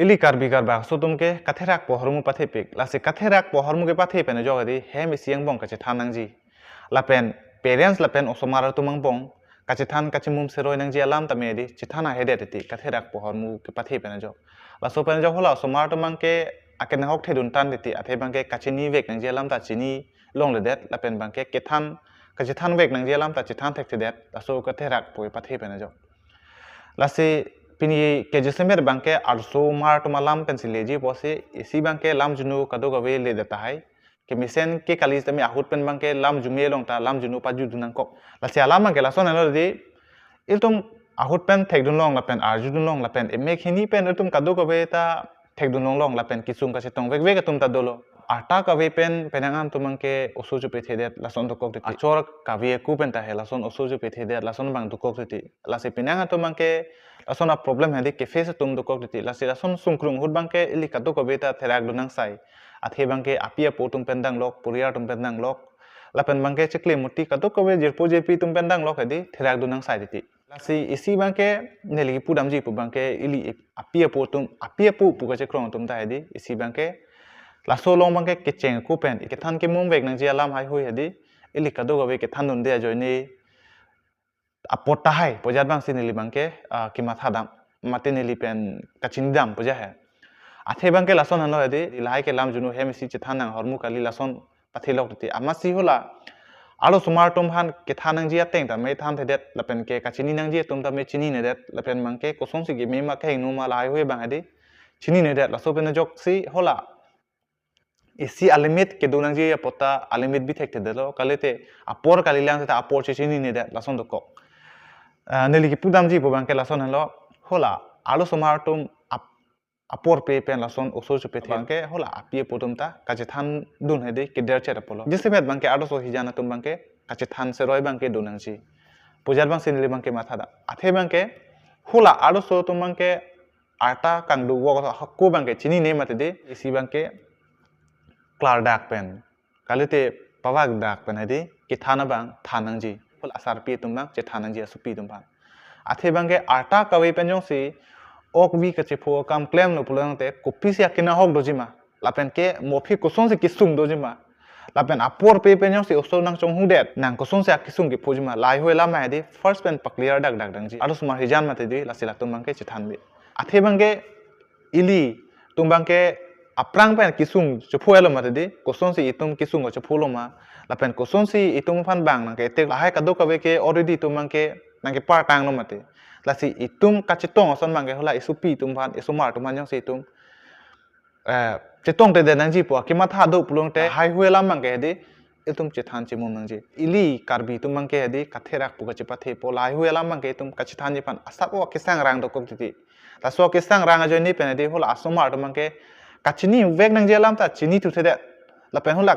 इली कारबी कारबा सो तुमके कथेराक pohormu pathe pik lase कथेराक pohormu ke pathe pen jogadi hem isiang bong kache thanang ji lapen parents lapen osomar tumang bong kache than kache mum seroi nang ji alam tamedi chithana hede ti कथेराक pohormu ke pathe pen jog laso pen jog hola osomar tumang ke aken hok thedun tan ti athe bangke kache ni vek nang ji alam ta chini long ledet lapen bangke ke than kache than vek nang ji alam ta chithan thek tedet laso कथेराक poi pathe pen jog lase pini ke jesemer bangke arso mar to malam pensileji pose isi bangke lam junu kado gawe le deta hai ke misen ke kalis tami ahut pen bangke lam jume long ta lam junu paju dunang kok lase alam bangke lason elo di iltum ahut pen thek dun long la pen arju dun long la pen emek hini pen iltum kado gawe ta thek dun long la pen kisung ka setong vek vek tum ta dolo arta kawe pen penangan tumangke osuju pe thedet lason to kok ti achor kawe ku pen ta he lason osuju pe thedet lason bang to kok ti lase penangan tumangke lason a problem hadi ke face tum to kok ti lase lason sungkrung hut bangke ili kato ko beta therak dunang sai athe bangke apia po tum pendang lok puria tum pendang lok lapen bangke chekle muti kato ko be jerpo jepi tum pendang lok hadi therak dunang sai ti lase isi bangke neli pudam ji pu bangke ili apia po pu ka chekrong tum ta hadi isi bangke laso long bangke kecheng ku pen ke than ke mum vek nang ji alam hai hui hadi ili kado gawe ke than dun de joini apota hai pojat bang sinili bangke ki matha dam mateneli pen kachin dam poja hai athe bangke lason hano hadi ilahai ke lam junu hemisi chithanang hormu kali lason pathilok ti amasi hola alo sumar tum han ke thanang ji ateng ta me tham thedet lapen ke kachini nang ji tum ta me chini nedet lapen bangke kosong si ge me ma kheng nu ma lai hui bang hadi chini nedet laso pen jok si hola isi alimit ke dunang ji apota alimit bi thek thedelo kalete apor kalilang ta apor chini nedet lason to kok neli ki pudam ji bangke lason halo hola alo somar tum apor pe pen lason oso chu pe bangke hola apie putum ta kache than dun hedi ke der che polo jise met bangke ado so hijana tum bangke kache than se roi bangke dunang ji pujar bang sinili bangke matha da athe bangke hola ado so tum bangke arta kangdu wo ko bangke chini ne mate de isi bangke klar dak pen kalite pawak dak pen hedi ki thana bang thanang ji hola asar pi tum bang che thanang ji asupi tum bang athe bangke arta kawe penjong si ok vi kache pho kam claim no pulang te kopi sia kina hok dojima lapen ke mofi kosong se kisung dojima lapen apor pe penjong si oso nang chong hudet nang kosong se kisung ki phojima lai hoi la mai di first pen pakliar dak dak dang ji aro sumar hijan mate di lasila tum bangke chithan bi athe bangke ili tum bangke aprang pen kisung chopho elo mate di kosong si itum kisung go chopho lo ma lapen kosong si itum fan bang nang ke te lahai kado kawe ke already tum bangke nang ke par tang no mate lasi itum kacetong son bangke hola isupi tum fan isumar tum manjong si itum cetong te de nang ji po ki matha do pulong te hai hue lam bangke de itum chethan chi mum nang ji ili karbi tum bangke de katherak pu ka pathe po lai hue lam bangke itum kachethan ji pan asapo kisang rang do kok ti la so kisang rang ajo ni pen de hola asumar tum bangke kachini vek nang ji lam ta chini tu the de la pen hola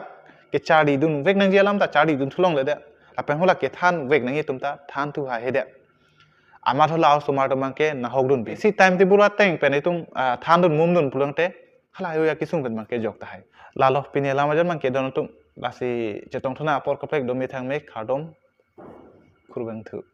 ke chari dun vek nang ji lam ta chari dun thulong le de la pen hola ke than vek nang tum ta than tu ha he de amar hola aus tomar bangke na hogdun bi si time ti bura teng pen itum than dun mum dun pulong te hala yo ya kisung pen bangke jok ta hai lalo pini lama jan bangke don tum lasi chetong thuna por kopek do mi thang me khadom kurbang thu